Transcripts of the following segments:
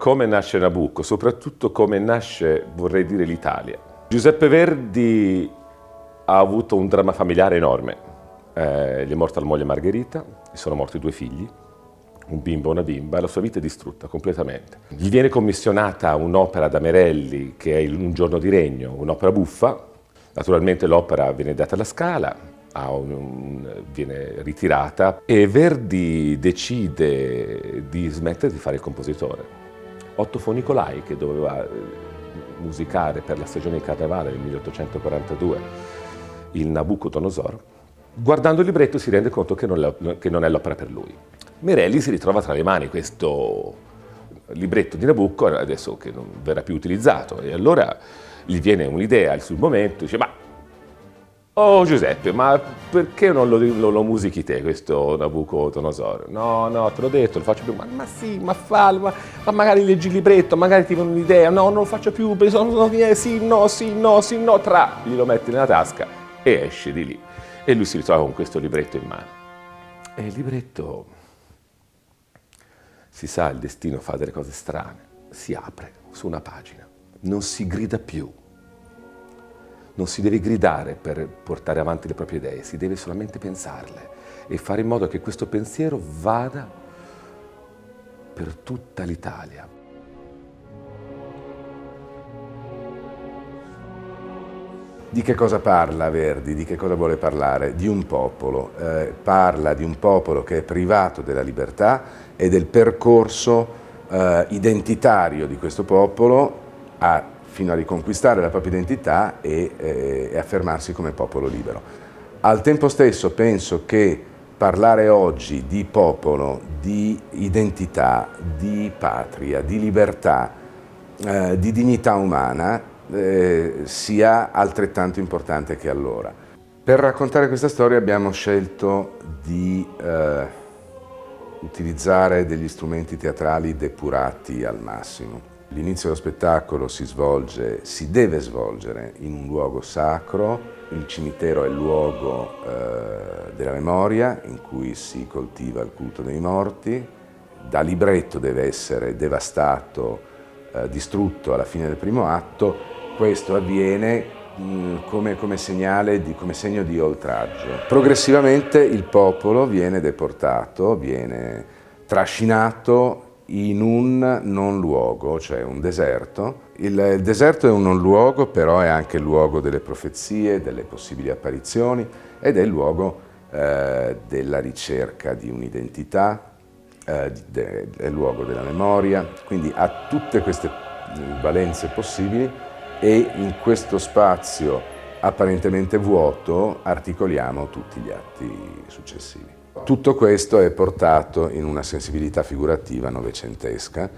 come nasce Nabucco, soprattutto come nasce, vorrei dire, l'Italia. Giuseppe Verdi ha avuto un dramma familiare enorme. Gli è morta la moglie Margherita, gli sono morti 2 figli, un bimbo e una bimba, e la sua vita è distrutta completamente. Gli viene commissionata un'opera da Merelli che è Un giorno di regno, un'opera buffa. Naturalmente l'opera viene data alla Scala, viene ritirata e Verdi decide di smettere di fare il compositore. Otto Fonicolai, che doveva musicare per la stagione di Carnevale del 1842 il Nabucodonosor, guardando il libretto si rende conto che non è l'opera per lui. Merelli si ritrova tra le mani questo libretto di Nabucco, adesso che non verrà più utilizzato, e allora gli viene un'idea sul momento, dice: ma oh Giuseppe, ma perché non lo musichi te questo Nabucodonosor? No, te l'ho detto, lo faccio più. Ma sì, ma fallo, ma magari leggi il libretto, magari ti viene un'idea. No, non lo faccio più, sì, no, glielo metti nella tasca e esce di lì. E lui si ritrova con questo libretto in mano. E il libretto, si sa, il destino fa delle cose strane. Si apre su una pagina, non si grida più. Non si deve gridare per portare avanti le proprie idee, si deve solamente pensarle e fare in modo che questo pensiero vada per tutta l'Italia. Di che cosa parla Verdi? Di che cosa vuole parlare? Di un popolo. Parla di un popolo che è privato della libertà e del percorso identitario di questo popolo fino a riconquistare la propria identità e affermarsi come popolo libero. Al tempo stesso penso che parlare oggi di popolo, di identità, di patria, di libertà, di dignità umana sia altrettanto importante che allora. Per raccontare questa storia abbiamo scelto di utilizzare degli strumenti teatrali depurati al massimo. L'inizio dello spettacolo si deve svolgere in un luogo sacro. Il cimitero è il luogo della memoria in cui si coltiva il culto dei morti. Da libretto deve essere devastato, distrutto alla fine del primo atto. Questo avviene come segno di oltraggio. Progressivamente il popolo viene deportato, viene trascinato in un non luogo, cioè un deserto. Il deserto è un non luogo, però è anche il luogo delle profezie, delle possibili apparizioni ed è il luogo della ricerca di un'identità, è il luogo della memoria, quindi ha tutte queste valenze possibili e in questo spazio apparentemente vuoto articoliamo tutti gli atti successivi. Tutto questo è portato in una sensibilità figurativa novecentesca,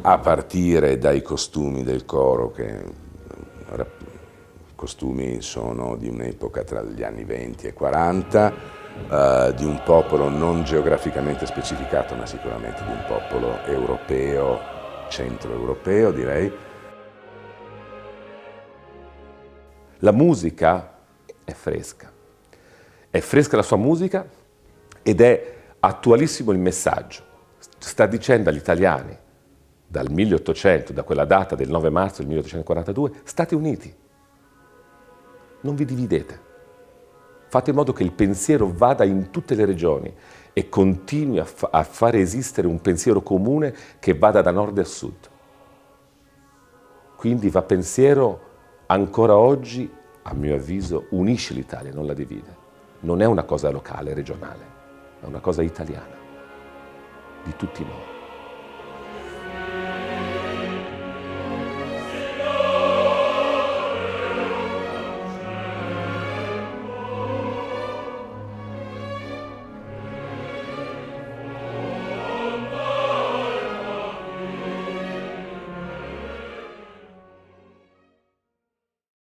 a partire dai costumi del coro, che costumi sono di un'epoca tra gli anni 20 e 40, di un popolo non geograficamente specificato, ma sicuramente di un popolo europeo, centroeuropeo direi. La musica è fresca la sua musica ed è attualissimo il messaggio. Sta dicendo agli italiani, dal 1800, da quella data del 9 marzo del 1842, state uniti, non vi dividete, fate in modo che il pensiero vada in tutte le regioni e continui a fare esistere un pensiero comune che vada da nord a sud. Quindi va pensiero ancora oggi, a mio avviso, unisce l'Italia, non la divide. Non è una cosa locale, regionale, è una cosa italiana, di tutti noi.